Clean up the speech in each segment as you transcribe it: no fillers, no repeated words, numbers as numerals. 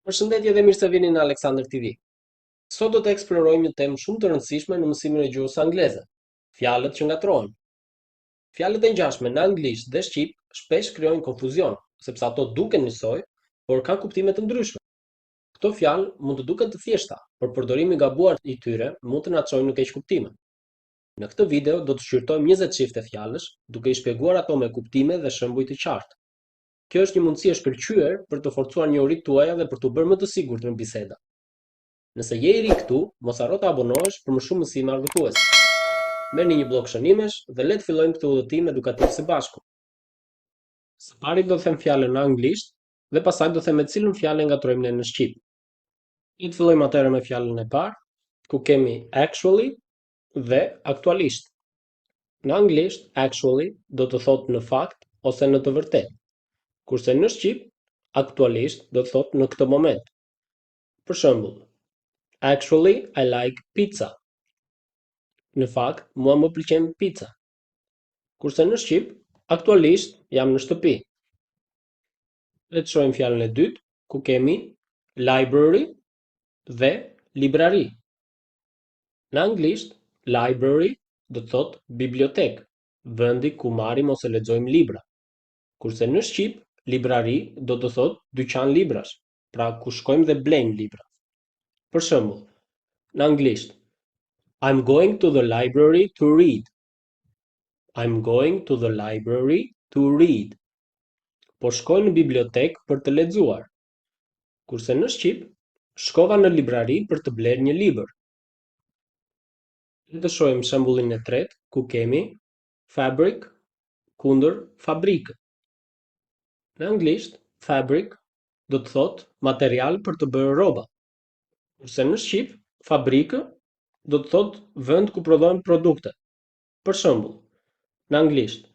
Përshëndetje dhe mirësevini në AlexanderTV. Sot do të eksplorojmë një temë shumë të rëndësishme në mësimin e gjuhës angleze: fjalët që ngatrohen. Fjalët e ngjashme në anglisht dhe shqip shpesh krijojnë konfuzion, sepse ato duken njësoj, por kanë kuptime të ndryshme. Këto fjalë mund të duken të thjeshta, por përdorimi i gabuar i tyre mund të na çojë në keqkuptime. Në këtë video do të shqyrtojmë 20 çifte fjalësh, duke i shpjeguar ato me kuptime dhe shembuj të qartë. Kjo është një mundësi e shkëlqyer për të forcuar njohuritë tuaja dhe për t'u bërë më të sigurt në biseda. Nëse je i ri këtu, mos harro të abonohesh për më shumë mësime argëtuese. Merrni një bllok shënimesh dhe le të fillojmë këtë udhëtim edukativ së bashku. Së pari do të them fjalën në anglisht dhe pastaj do them me cilën fjalë ngatrojmë ne në shqip. Le të fillojmë atëherë me fjalën e parë, ku kemi actually dhe aktualisht. Në anglisht, actually do të thotë në fakt ose në të vërtetë, kurse në shqip, aktualisht do të thotë në këtë moment. Për shembull, actually I like pizza. Në fakt, mua më pëlqen pizza. Kurse në shqip, aktualisht jam në shtëpi. Le të shohim fjalën e dytë, ku kemi library dhe librari. Në anglisht, library do të thotë bibliotek, vendi ku marrim ose lexojmë libra. Kurse në shqip, librari do të thotë dyqan librash, pra ku shkojmë dhe blejmë libra. Për shembull, në anglisht, I'm going to the library to read. I'm going to the library to read. Po shkoj në bibliotek për të lexuar. Kurse në shqip, shkova në librari për të bler një libër. Le të shohim shembullin e tretë, ku kemi fabric kundër fabrikë. Në anglisht, fabric do të thotë material për të bërë rroba. Kurse në shqip, fabrikë do të thotë vend ku prodhohen produkte. Për shembull, në anglisht,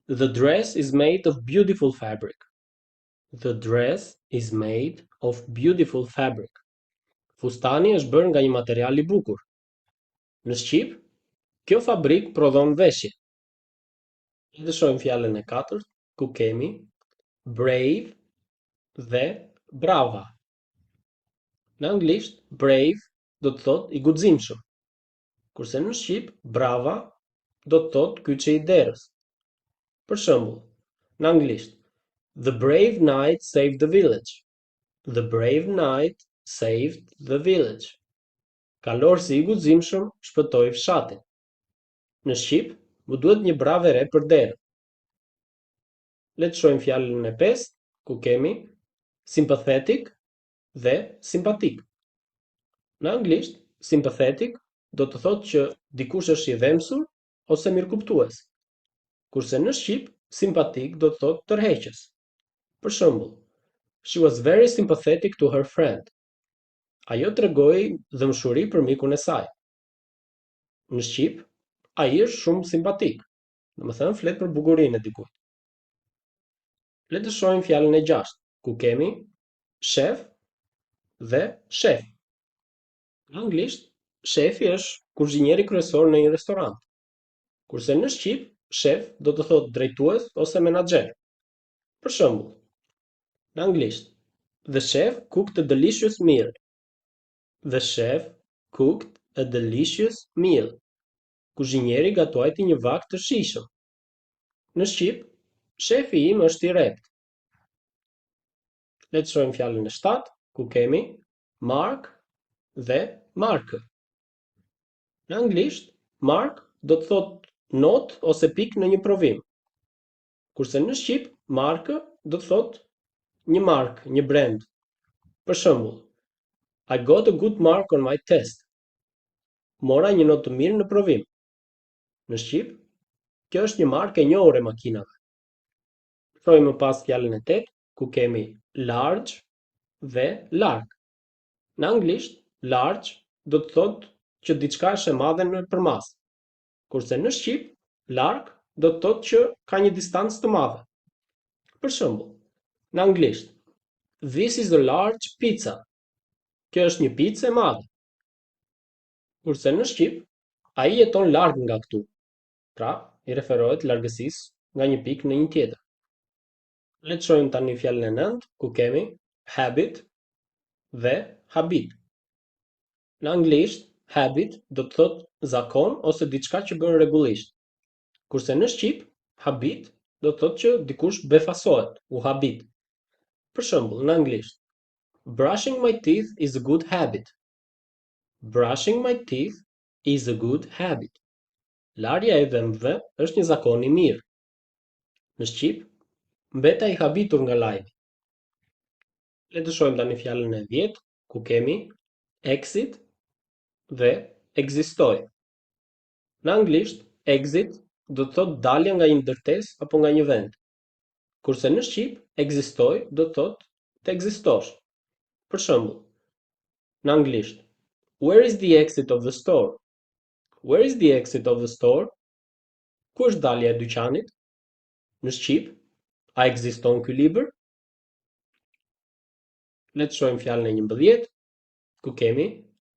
the dress is made of beautiful fabric. The dress is made of beautiful fabric. Fustani është bërë nga një material i bukur. Në shqip, kjo fabrik prodhon veshje. Le të shohim fjalën e katërt, ku kemi brave dhe brava. Në anglisht, brave do të thotë i guximshëm, kurse në shqip, brava do të thotë kyçe i derës. Për shembull, në anglisht, the brave knight saved the village. The brave knight saved the village. Kalorësi i guximshëm shpëtoi fshatin. Në shqip, më duhet një brav e re për derë. Le të shohim fjalën e pestë, ku kemi sympathetic dhe simpatik. Në anglisht, sympathetic do të thotë që dikush është i dhemësur ose mirëkuptues. Kurse në shqip, simpatik do të thotë tërheqës. Për shembull, she was very sympathetic to her friend. Ajo tregoi dëmshuri për mikun e saj. Në shqip, ai është shumë simpatik. Domethënë flet për bukurinë e dikujt. Le të shohim fjalën e gjashtë, ku kemi shef dhe shef. Në anglisht, shefi është kuzhinjeri kryesor në një restorant. Kurse në shqip, shef do të thotë drejtues ose menaxher. Për shembull, në anglisht, the chef cooked a delicious meal. The chef cooked a delicious meal. Kuzhinjeri gatuajti një vak të shijshëm. Në shqip, shefi im është i rrept. Le të shohim fjalën e shtatë, ku kemi mark dhe markë. Në anglisht, mark do të thotë not ose pikë në një provim. Kurse në shqip, markë do të thotë një mark, një brand. Për shembull, I got a good mark on my test. Mora një notë të mirë në provim. Në shqip, kjo është një markë e njohur e makinave. Shohim më pas fjalën e tetë, ku kemi large dhe larg. Në anglisht, large do të thotë që diçka është e madhe nëpër masë. Kurse në shqip, larg do të thotë që ka një distancë të madhe. Për shembull, në anglisht, this is a large pizza. Kjo është një picë e madhe. Kurse në shqip, ai jeton larg nga këtu. Pra, i referohet largësisë nga një pikë në një tjetër. Le të shohim tani fjalën e nëntë, ku kemi habit dhe habit. Në anglisht, habit do të thotë zakon ose diçka që bën rregullisht. Kurse në shqip, habit do të thotë që dikush befasohet, u habit. Për shembull, në anglisht, brushing my teeth is a good habit. Brushing my teeth is a good habit. Larja e dhëmbëve është një zakon i mirë. Në shqip, mbeta i habitur nga lajmi. Le të shohim tani fjalën e 10, ku kemi exit dhe ekzistoj. Në anglisht, exit do të thotë dalja nga një ndërtesë apo nga një vend. Kurse në shqip, ekzistoj do të thotë të ekzistosh. Për shembull, në anglisht, where is the exit of the store? Where is the exit of the store? Ku është dalja e dyqanit? Në shqip, a ekziston ky libër? Le të shohim fjalën e 11, ku kemi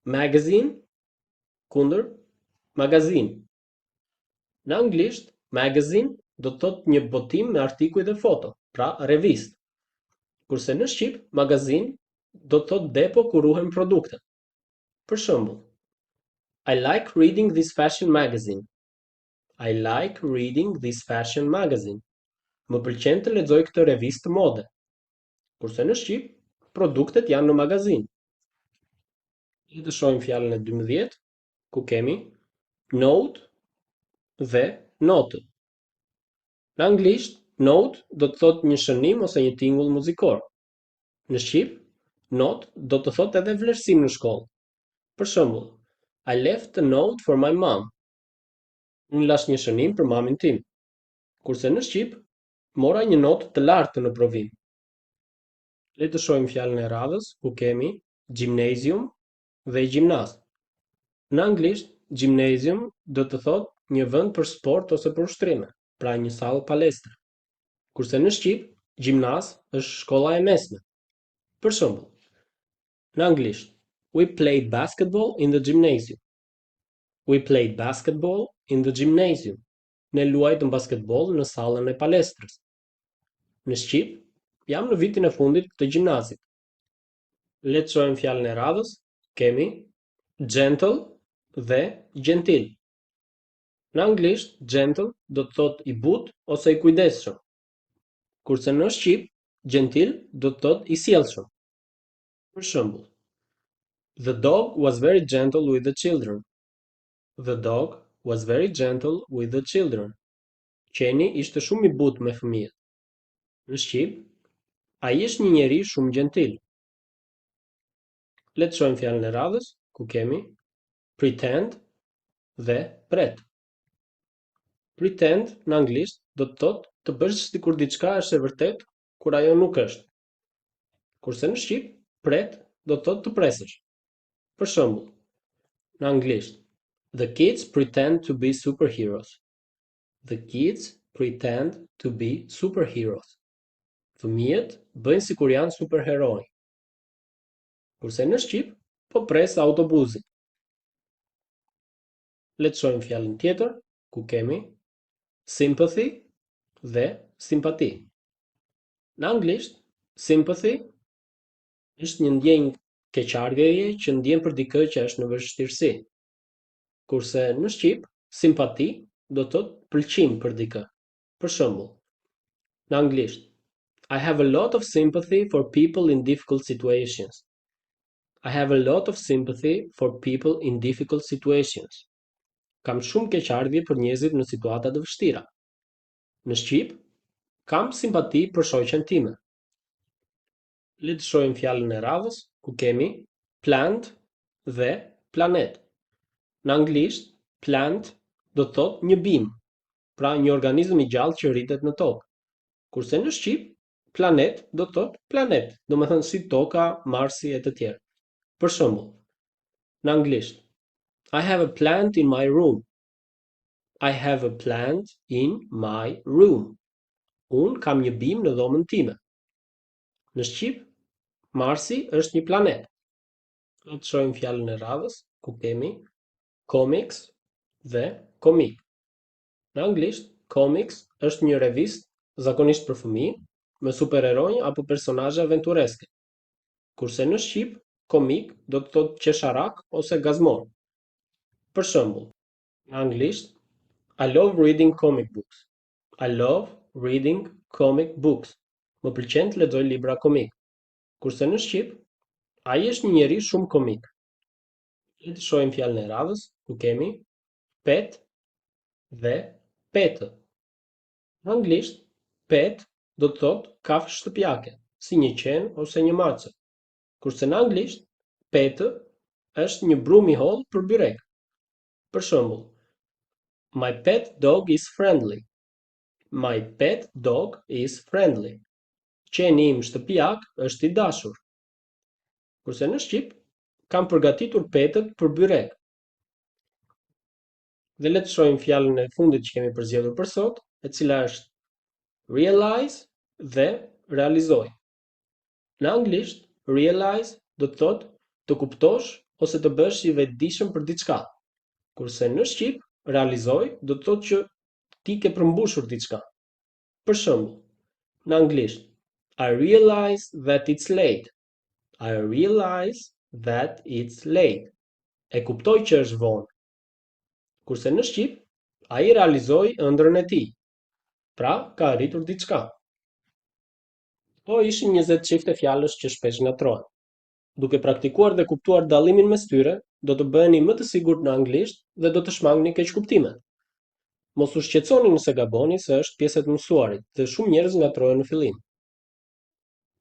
magazine kundër magazin. Në anglisht, magazine do të thotë një botim me artikuj dhe foto, pra revistë. Kurse në shqip, magazin do të thotë depo ku ruhen produkte. Për shembull, I like reading this fashion magazine. I like reading this fashion magazine. Më pëlqen të lexoj këtë revistë mode. Kurse në shqip, produktet janë në magazin. Le të shohim fjalën e 12, ku kemi note dhe notë. Në anglisht, note do të thotë një shënim ose një tingull muzikor. Në shqip, note do të thotë edhe vlerësim në shkollë. Për shembull, I left a note for my mom. Unë lash një shënim për mamin tim. Kurse në shqip, mora një notë të lartë në provim. Le të shohim fjalën e radhës, ku kemi gymnasium dhe gjimnaz. Në anglisht, gymnasium do të thotë një vend për sport ose për ushtrime, pra një sallë palestre. Kurse në shqip, gjimnaz është shkolla e mesme. Për shembull, në anglisht, we played basketball in the gymnasium. We played basketball in the gymnasium. Ne luajtëm basketball në sallën e palestrës. Në shqip, jam në vitin e fundit të gjimnazit. Le të shohim fjalën e radhës, kemi gentle dhe gentil. Në anglisht, gentle do të thotë i butë ose i kujdesshëm. Kurse në shqip, gentil do të thotë i sjellshëm. Për shembull, the dog was very gentle with the children. The dog was very gentle with the children. Qeni ishte shumë i butë me fëmijët. Në shqip, ai është një njeri shumë gentil. Le të shohim fjalën e radhës, ku kemi pretend dhe pret. Pretend në anglisht do të thotë të bësh sikur diçka është e vërtetë kur ajo nuk është. Kurse në shqip, pret do të thotë të presësh. Për shembull, në anglisht, the kids pretend to be superheroes. The kids pretend to be superheroes. Fëmijët bëjnë sikur janë superheroj. Kurse në shqip, po pres autobusin. Le të shohim fjalën tjetër, ku kemi sympathy dhe simpati. Në anglisht, sympathy është një ndjenjë keqardhjeje që ndjen për dikë që është në vështirësi. Kurse në shqip, simpati do të thotë pëlqim për dikë. Për shembull, në anglisht, I have a lot of sympathy for people in difficult situations. I have a lot of sympathy for people in difficult situations. Kam shumë keqardhje për njerëzit në situata të vështira. Në shqip, kam simpati për shoqen time. Le të shohim fjalën e radhës, ku kemi plant dhe planet. Në anglisht, plant do të thotë një bim, pra një organizëm i gjallë që rritet në tokë. Kurse në shqip, planet do të thotë planet, domethënë si toka, Marsi e të tjerë. Për shembull, në anglisht, I have a plant in my room. I have a plant in my room. Unë kam një bim në dhomën time. Në shqip, Marsi është një planet. Le të shohim fjalën e radhës, ku kemi comics dhe komik. Në anglisht, comics është një revistë zakonisht për fëmijë me superheronj apo personazhe aventureske. Kurse në shqip, komik do të thotë qesharak ose gazmon. Për shembull, në anglisht, I love reading comic books. I love reading comic books. Më pëlqen të lexoj libra komik. Kurse në shqip, ai është një njeri shumë komik. Le të shohim fjalën e radhës, ku kemi pet dhe petë. Në anglisht, pet do të thotë kafshë shtëpiake, si një qen ose një mace. Kurse në anglisht, petë është një brum i hollë për byrek. Për shembull, my pet dog is friendly. My pet dog is friendly. Qeni im shtëpiak është i dashur. Kurse në shqip, kam përgatitur petët për byrek. Dhe le të shohim fjalën e fundit që kemi përzgjedhur për sot, e cila është realize dhe realizoj. Në anglisht, realize do të thotë të kuptosh ose të bësh i vetëdijshëm për diçka. Kurse në shqip, realizoj do të thotë që ti ke përmbushur diçka. Për shembull, në anglisht, I realize that it's late. I realize that it's late. E kuptoj që është vonë. Kurse në shqip, ai realizoi ëndrrën e tij. Pra, ka arritur diçka. Kto ishin 20 çifte fjalësh që shpesh ngatrohen. Duke praktikuar dhe kuptuar dallimin mes tyre, do të bëheni më të sigurt në anglisht dhe do të shmangni keqkuptimet. Mos u shqetësoni nëse gaboni, se është pjesë e të mësuarit dhe shumë njerëz ngatrohen në fillim.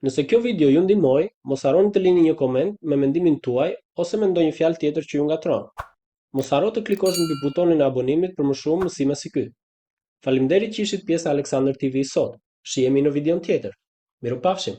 Nëse kjo video ju ndihmoi, mos harroni të lini një koment me mendimin tuaj ose me ndonjë fjalë tjetër që ju ngatron. Mos harro të klikosh mbi butonin e abonimit për më shumë mësime si ky. Faleminderit që ishit pjesë e AlexanderTV sot. Shihemi në videon tjetër. Mirupafshim.